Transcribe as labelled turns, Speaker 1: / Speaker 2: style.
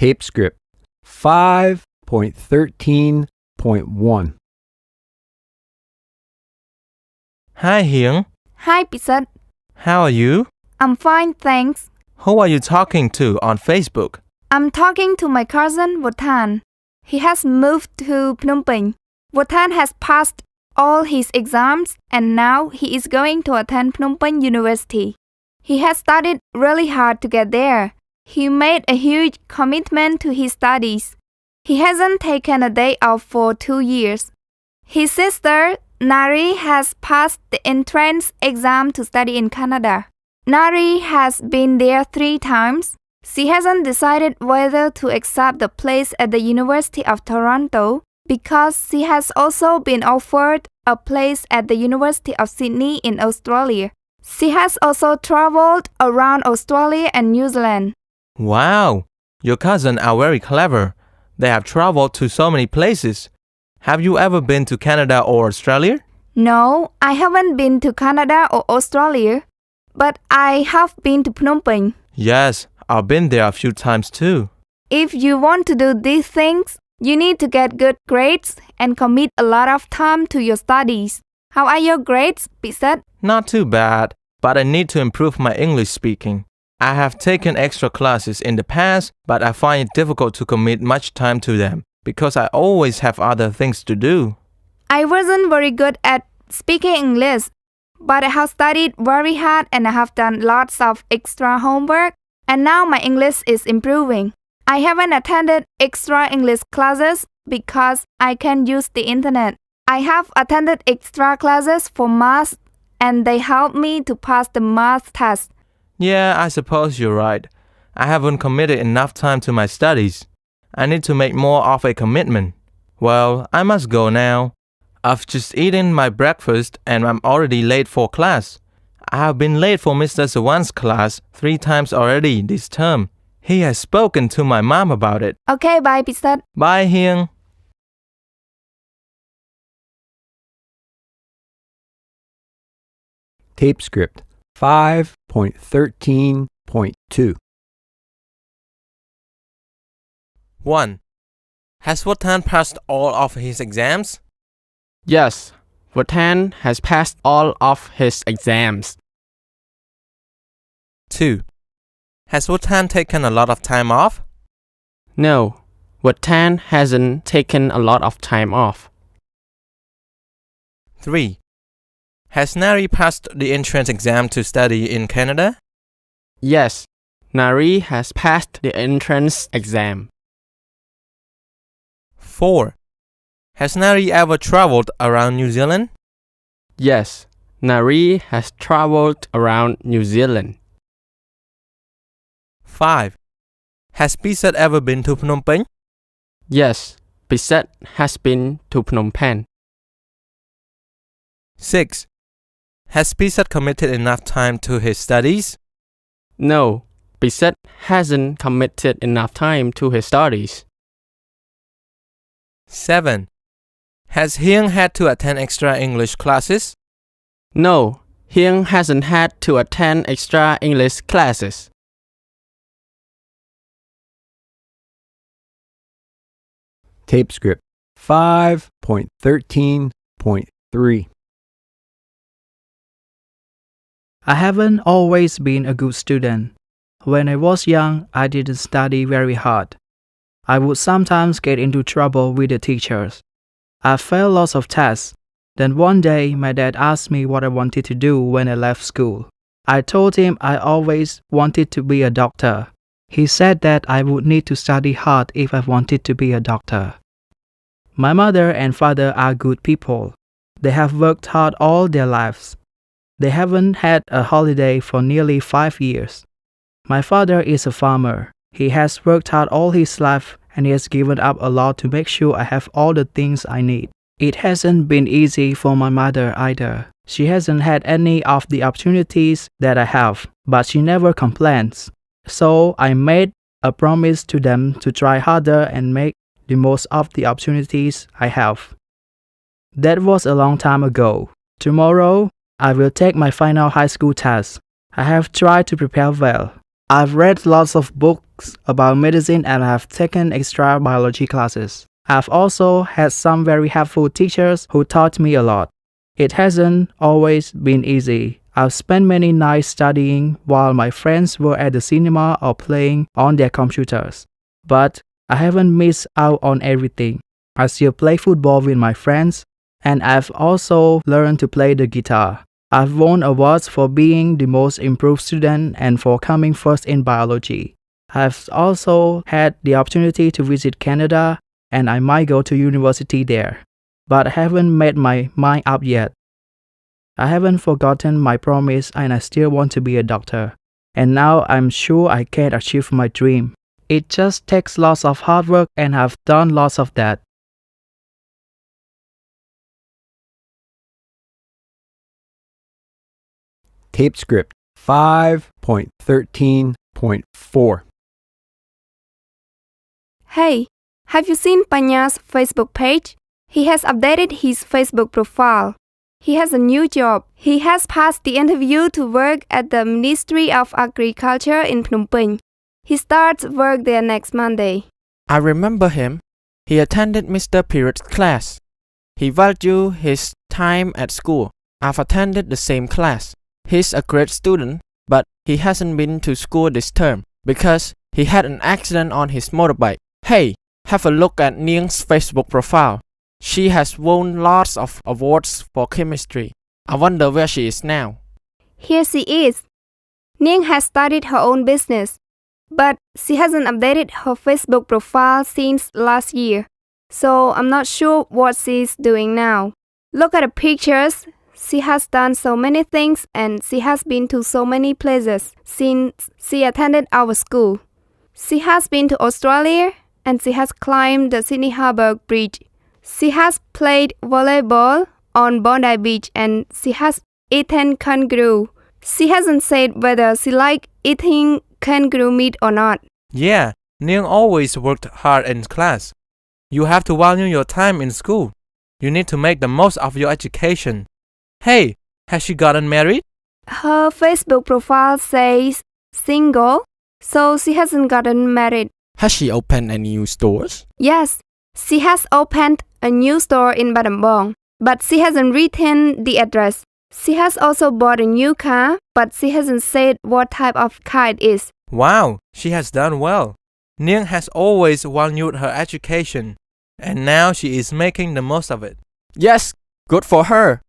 Speaker 1: Tape script 5.13.1.
Speaker 2: Hi, Hyung.
Speaker 3: Hi, Pisat.
Speaker 2: How are you?
Speaker 3: I'm fine, thanks.
Speaker 2: Who are you talking to on Facebook?
Speaker 3: I'm talking to my cousin Wotan. He has moved to Phnom Penh. Wotan has passed all his exams and now he is going to attend Phnom Penh University. He has studied really hard to get there. He made a huge commitment to his studies. He hasn't taken a day off for 2 years. His sister, Nari, has passed the entrance exam to study in Canada. Nari has been there 3 times. She hasn't decided whether to accept the place at the University of Toronto because she has also been offered a place at the University of Sydney in Australia. She has also traveled around Australia and New Zealand.
Speaker 2: Wow, your cousins are very clever. They have traveled to so many places. Have you ever been to Canada or Australia?
Speaker 3: No, I haven't been to Canada or Australia, but I have been to Phnom Penh.
Speaker 2: Yes, I've been there a few times too.
Speaker 3: If you want to do these things, you need to get good grades and commit a lot of time to your studies. How are your grades, Pisat?
Speaker 2: Not too bad, but I need to improve my English speaking. I have taken extra classes in the past, but I find it difficult to commit much time to them because I always have other things to do.
Speaker 3: I wasn't very good at speaking English, but I have studied very hard and I have done lots of extra homework, and now my English is improving. I haven't attended extra English classes because I can use the internet. I have attended extra classes for math, and they helped me to pass the math test.
Speaker 2: Yeah, I suppose you're right. I haven't committed enough time to my studies. I need to make more of a commitment. Well, I must go now. I've just eaten my breakfast and I'm already late for class. I have been late for Mr. Sawan's class 3 times already this term. He has spoken to my mom about it.
Speaker 3: Okay, bye, Pisat.
Speaker 2: Bye, Hyung.
Speaker 1: Tape script 5.13.2.
Speaker 2: 1. Has Wotan passed all of his exams?
Speaker 4: Yes, Wotan has passed all of his exams.
Speaker 2: 2. Has Wotan taken a lot of time off?
Speaker 4: No, Wotan hasn't taken a lot of time off.
Speaker 2: 3. Has Nari passed the entrance exam to study in Canada?
Speaker 4: Yes, Nari has passed the entrance exam.
Speaker 2: 4. Has Nari ever traveled around New Zealand?
Speaker 4: Yes, Nari has traveled around New Zealand.
Speaker 2: 5. Has Pisat ever been to Phnom Penh?
Speaker 4: Yes, Pisat has been to Phnom Penh.
Speaker 2: 6. Has Pisat committed enough time to his studies?
Speaker 4: No, Pisat hasn't committed enough time to his studies.
Speaker 2: 7. Has Hyung had to attend extra English classes?
Speaker 4: No, Hyung hasn't had to attend extra English classes.
Speaker 1: Tape script 5.13.3.
Speaker 5: I haven't always been a good student. When I was young, I didn't study very hard. I would sometimes get into trouble with the teachers. I failed lots of tests. Then one day, my dad asked me what I wanted to do when I left school. I told him I always wanted to be a doctor. He said that I would need to study hard if I wanted to be a doctor. My mother and father are good people. They have worked hard all their lives. They haven't had a holiday for nearly 5 years. My father is a farmer. He has worked hard all his life and he has given up a lot to make sure I have all the things I need. It hasn't been easy for my mother either. She hasn't had any of the opportunities that I have, but she never complains. So I made a promise to them to try harder and make the most of the opportunities I have. That was a long time ago. Tomorrow, I will take my final high school test. I have tried to prepare well. I've read lots of books about medicine and have taken extra biology classes. I've also had some very helpful teachers who taught me a lot. It hasn't always been easy. I've spent many nights studying while my friends were at the cinema or playing on their computers. But I haven't missed out on everything. I still play football with my friends, and I've also learned to play the guitar. I've won awards for being the most improved student and for coming first in biology. I've also had the opportunity to visit Canada, and I might go to university there, but I haven't made my mind up yet. I haven't forgotten my promise, and I still want to be a doctor. And now I'm sure I can achieve my dream. It just takes lots of hard work, and I've done lots of that.
Speaker 1: Tape script 5.13.4.
Speaker 3: Hey, have you seen Panya's Facebook page? He has updated his Facebook profile. He has a new job. He has passed the interview to work at the Ministry of Agriculture in Phnom Penh. He starts work there next Monday.
Speaker 4: I remember him. He attended Mr. Period's class. He valued his time at school. I've attended the same class. He's a great student, but he hasn't been to school this term because he had an accident on his motorbike. Hey, have a look at Nieng's Facebook profile. She has won lots of awards for chemistry. I wonder where she is now.
Speaker 3: Here she is. Nieng has started her own business, but she hasn't updated her Facebook profile since last year, so I'm not sure what she's doing now. Look at the pictures. She has done so many things and she has been to so many places since she attended our school. She has been to Australia and she has climbed the Sydney Harbour Bridge. She has played volleyball on Bondi Beach and she has eaten kangaroo. She hasn't said whether she likes eating kangaroo meat or not.
Speaker 2: Yeah, Nieng always worked hard in class. You have to value your time in school. You need to make the most of your education. Hey, has she gotten married?
Speaker 3: Her Facebook profile says single, so she hasn't gotten married.
Speaker 4: Has she opened any new stores?
Speaker 3: Yes, she has opened a new store in Battambang, but she hasn't written the address. She has also bought a new car, but she hasn't said what type of car it is.
Speaker 2: Wow, she has done well. Nieng has always valued her education, and now she is making the most of it.
Speaker 4: Yes, good for her.